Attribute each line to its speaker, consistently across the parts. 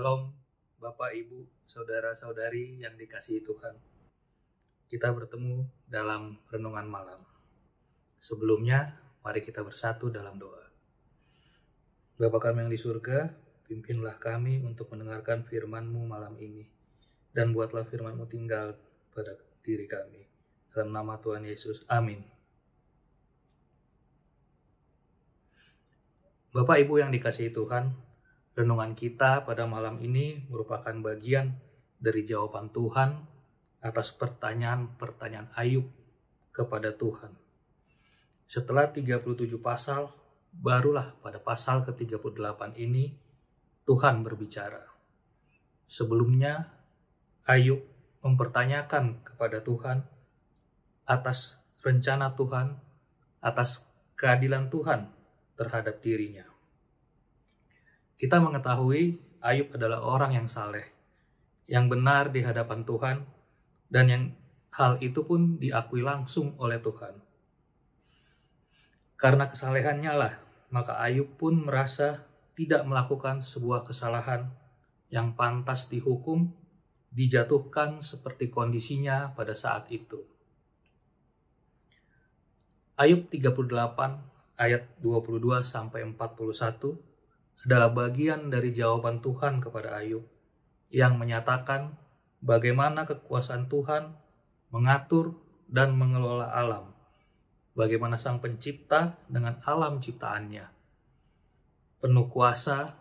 Speaker 1: Shalom, Bapak, Ibu, Saudara-saudari yang dikasihi Tuhan. Kita bertemu dalam renungan malam. Sebelumnya, mari kita bersatu dalam doa. Bapa kami yang di surga, pimpinlah kami untuk mendengarkan firman-Mu malam ini. Dan buatlah firman-Mu tinggal pada diri kami. Dalam nama Tuhan Yesus, amin. Bapak Ibu yang dikasihi Tuhan, renungan kita pada malam ini merupakan bagian dari jawaban Tuhan atas pertanyaan-pertanyaan Ayub kepada Tuhan. Setelah 37 pasal, barulah pada pasal ke-38 ini Tuhan berbicara. Sebelumnya, Ayub mempertanyakan kepada Tuhan atas rencana Tuhan, atas keadilan Tuhan terhadap dirinya. Kita mengetahui Ayub adalah orang yang saleh, yang benar di hadapan Tuhan, dan yang hal itu pun diakui langsung oleh Tuhan. Karena kesalehannya lah, maka Ayub pun merasa tidak melakukan sebuah kesalahan yang pantas dihukum, dijatuhkan seperti kondisinya pada saat itu. Ayub 38 ayat 22-41 adalah bagian dari jawaban Tuhan kepada Ayub yang menyatakan bagaimana kekuasaan Tuhan mengatur dan mengelola alam, bagaimana Sang Pencipta dengan alam ciptaannya, penuh kuasa,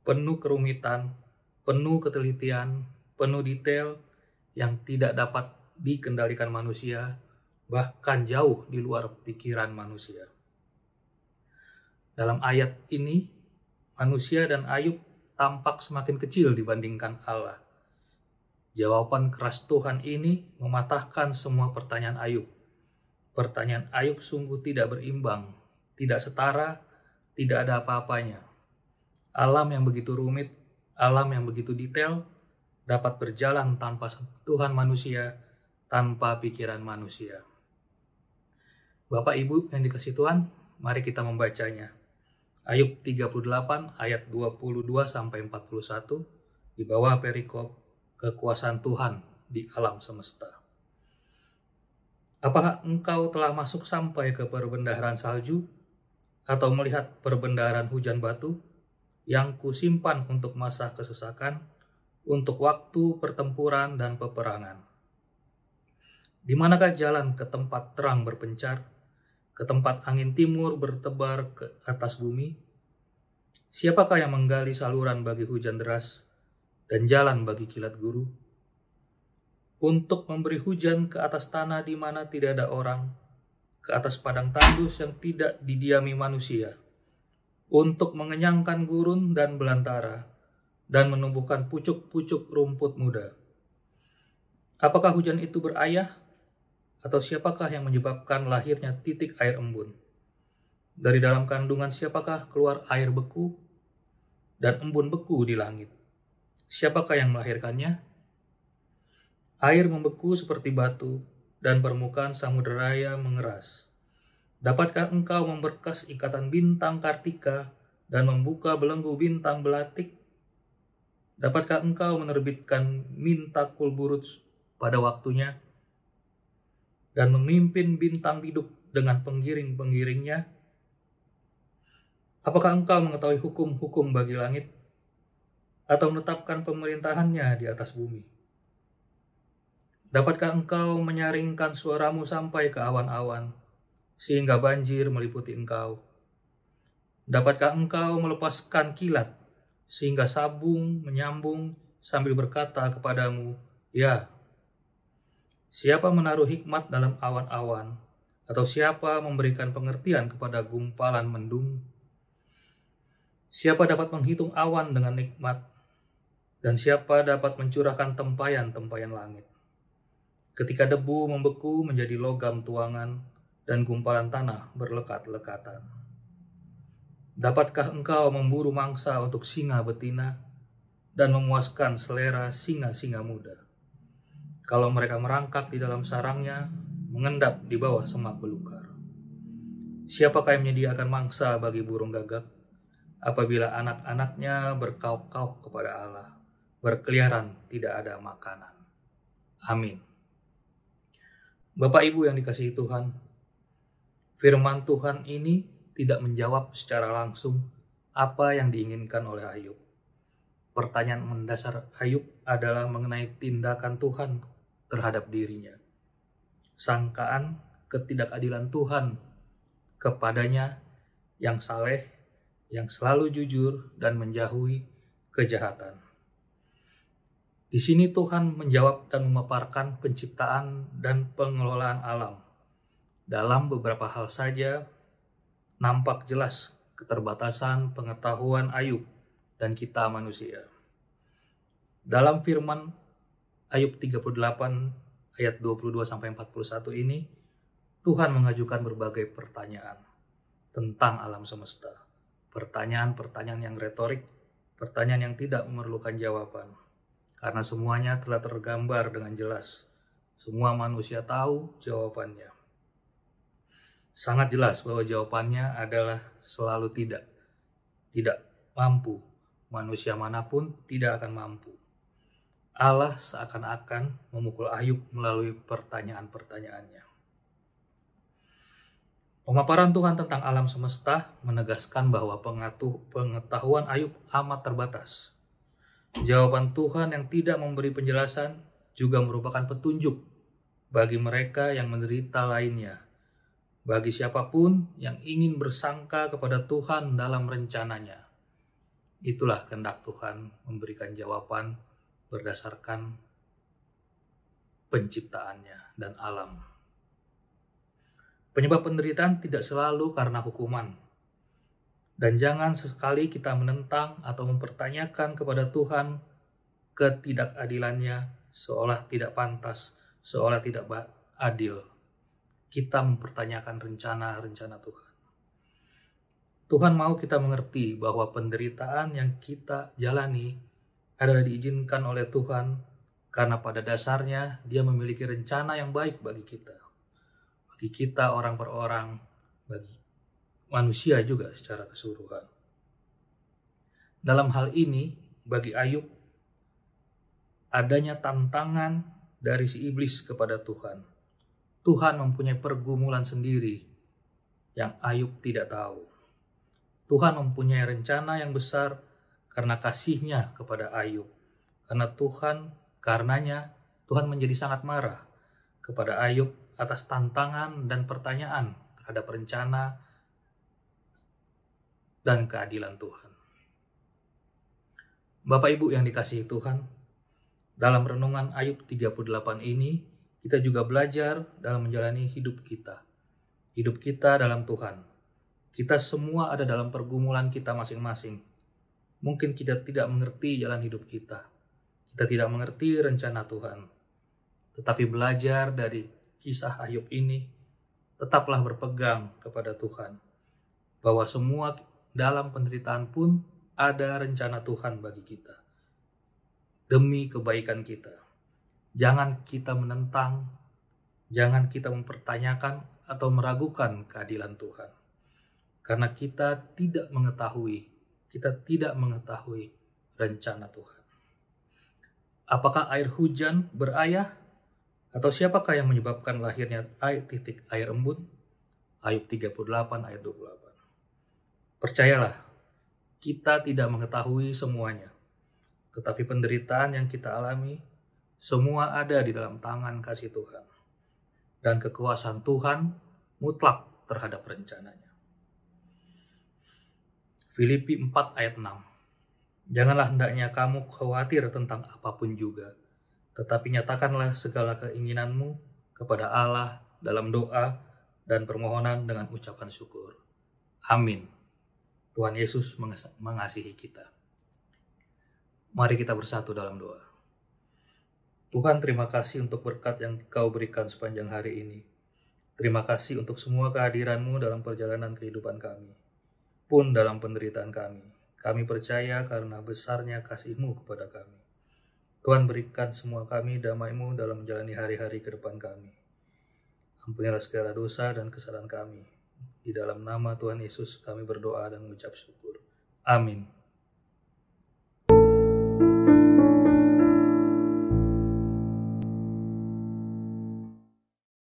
Speaker 1: penuh kerumitan, penuh ketelitian, penuh detail yang tidak dapat dikendalikan manusia, bahkan jauh di luar pikiran manusia. Dalam ayat ini, manusia dan Ayub tampak semakin kecil dibandingkan Allah. Jawaban keras Tuhan ini mematahkan semua pertanyaan Ayub. Pertanyaan Ayub sungguh tidak berimbang, tidak setara, tidak ada apa-apanya. Alam yang begitu rumit, alam yang begitu detail, dapat berjalan tanpa sentuhan manusia, tanpa pikiran manusia. Bapak Ibu yang dikasihi Tuhan, mari kita membacanya. Ayub 38 ayat 22-41 di bawah perikop kekuasaan Tuhan di alam semesta. Apakah engkau telah masuk sampai ke perbendaharaan salju atau melihat perbendaharaan hujan batu yang kusimpan untuk masa kesesakan, untuk waktu pertempuran dan peperangan? Di manakah jalan ke tempat terang berpencar, ke tempat angin timur bertebar ke atas bumi? Siapakah yang menggali saluran bagi hujan deras dan jalan bagi kilat guru? Untuk memberi hujan ke atas tanah di mana tidak ada orang, ke atas padang tandus yang tidak didiami manusia, untuk mengenyangkan gurun dan belantara, dan menumbuhkan pucuk-pucuk rumput muda. Apakah hujan itu berayah? Atau siapakah yang menyebabkan lahirnya titik air embun? Dari dalam kandungan siapakah keluar air beku dan embun beku di langit? Siapakah yang melahirkannya? Air membeku seperti batu dan permukaan samudera raya mengeras. Dapatkah engkau memberkas ikatan bintang Kartika dan membuka belenggu bintang Belatik? Dapatkah engkau menerbitkan mintakul buruj pada waktunya dan memimpin bintang biduk dengan penggiring-penggiringnya? Apakah engkau mengetahui hukum-hukum bagi langit, atau menetapkan pemerintahannya di atas bumi? Dapatkah engkau menyaringkan suaramu sampai ke awan-awan, sehingga banjir meliputi engkau? Dapatkah engkau melepaskan kilat, sehingga sabung menyambung sambil berkata kepadamu, ya? Siapa menaruh hikmat dalam awan-awan, atau siapa memberikan pengertian kepada gumpalan mendung? Siapa dapat menghitung awan dengan nikmat, dan siapa dapat mencurahkan tempayan-tempayan langit? Ketika debu membeku menjadi logam tuangan, dan gumpalan tanah berlekat-lekatan. Dapatkah engkau memburu mangsa untuk singa betina, dan memuaskan selera singa-singa muda? Kalau mereka merangkak di dalam sarangnya, mengendap di bawah semak belukar. Siapakah yang menyediakan mangsa bagi burung gagak, apabila anak-anaknya berkauk-kauk kepada Allah, berkeliaran tidak ada makanan. Amin. Bapak Ibu yang dikasihi Tuhan, firman Tuhan ini tidak menjawab secara langsung apa yang diinginkan oleh Ayub. Pertanyaan mendasar Ayub adalah mengenai tindakan Tuhan terhadap dirinya. Sangkaan ketidakadilan Tuhan kepadanya yang saleh, yang selalu jujur dan menjauhi kejahatan. Di sini Tuhan menjawab dan memaparkan penciptaan dan pengelolaan alam. Dalam beberapa hal saja nampak jelas keterbatasan pengetahuan Ayub dan kita manusia. Dalam firman Ayub 38 ayat 22-41 ini, Tuhan mengajukan berbagai pertanyaan tentang alam semesta. Pertanyaan-pertanyaan yang retorik, pertanyaan yang tidak memerlukan jawaban. Karena semuanya telah tergambar dengan jelas. Semua manusia tahu jawabannya. Sangat jelas bahwa jawabannya adalah selalu tidak. Tidak mampu. Manusia manapun tidak akan mampu. Allah seakan-akan memukul Ayub melalui pertanyaan-pertanyaannya. Pemaparan Tuhan tentang alam semesta menegaskan bahwa pengetahuan Ayub amat terbatas. Jawaban Tuhan yang tidak memberi penjelasan juga merupakan petunjuk bagi mereka yang menderita lainnya. Bagi siapapun yang ingin bersangka kepada Tuhan dalam rencananya. Itulah kehendak Tuhan memberikan jawaban berdasarkan penciptaannya dan alam. Penyebab penderitaan tidak selalu karena hukuman. Dan jangan sekali kita menentang atau mempertanyakan kepada Tuhan ketidakadilannya seolah tidak pantas, seolah tidak adil. Kita mempertanyakan rencana-rencana Tuhan. Tuhan mau kita mengerti bahwa penderitaan yang kita jalani adalah diizinkan oleh Tuhan karena pada dasarnya Dia memiliki rencana yang baik bagi kita. Bagi kita orang per orang, bagi manusia juga secara keseluruhan. Dalam hal ini, bagi Ayub, adanya tantangan dari si iblis kepada Tuhan. Tuhan mempunyai pergumulan sendiri yang Ayub tidak tahu. Tuhan mempunyai rencana yang besar karena kasih-Nya kepada Ayub. Karenanya Tuhan menjadi sangat marah kepada Ayub atas tantangan dan pertanyaan terhadap rencana dan keadilan Tuhan. Bapak Ibu yang dikasihi Tuhan, dalam renungan Ayub 38 ini, kita juga belajar dalam menjalani hidup kita. Hidup kita dalam Tuhan. Kita semua ada dalam pergumulan kita masing-masing. Mungkin kita tidak mengerti jalan hidup kita. Kita tidak mengerti rencana Tuhan. Tetapi belajar dari kisah Ayub ini, tetaplah berpegang kepada Tuhan. Bahwa semua dalam penderitaan pun ada rencana Tuhan bagi kita. Demi kebaikan kita. Jangan kita menentang, jangan kita mempertanyakan atau meragukan keadilan Tuhan. Karena kita tidak mengetahui rencana Tuhan. Apakah air hujan berayah? Atau siapakah yang menyebabkan lahirnya air embun? Ayub 38 ayat 28. Percayalah, kita tidak mengetahui semuanya. Tetapi penderitaan yang kita alami, semua ada di dalam tangan kasih Tuhan. Dan kekuasaan Tuhan mutlak terhadap rencananya. Filipi 4 ayat 6. Janganlah hendaknya kamu khawatir tentang apapun juga, tetapi nyatakanlah segala keinginanmu kepada Allah dalam doa dan permohonan dengan ucapan syukur. Amin. Tuhan Yesus mengasihi kita. Mari kita bersatu dalam doa. Tuhan, terima kasih untuk berkat yang Kau berikan sepanjang hari ini. Terima kasih untuk semua kehadiran-Mu dalam perjalanan kehidupan kami, pun dalam penderitaan kami. Kami percaya karena besarnya kasih-Mu kepada kami. Tuhan, berikan semua kami damai-Mu dalam menjalani hari-hari ke depan kami. Ampunilah segala dosa dan kesalahan kami. Di dalam nama Tuhan Yesus kami berdoa dan mengucap syukur. Amin.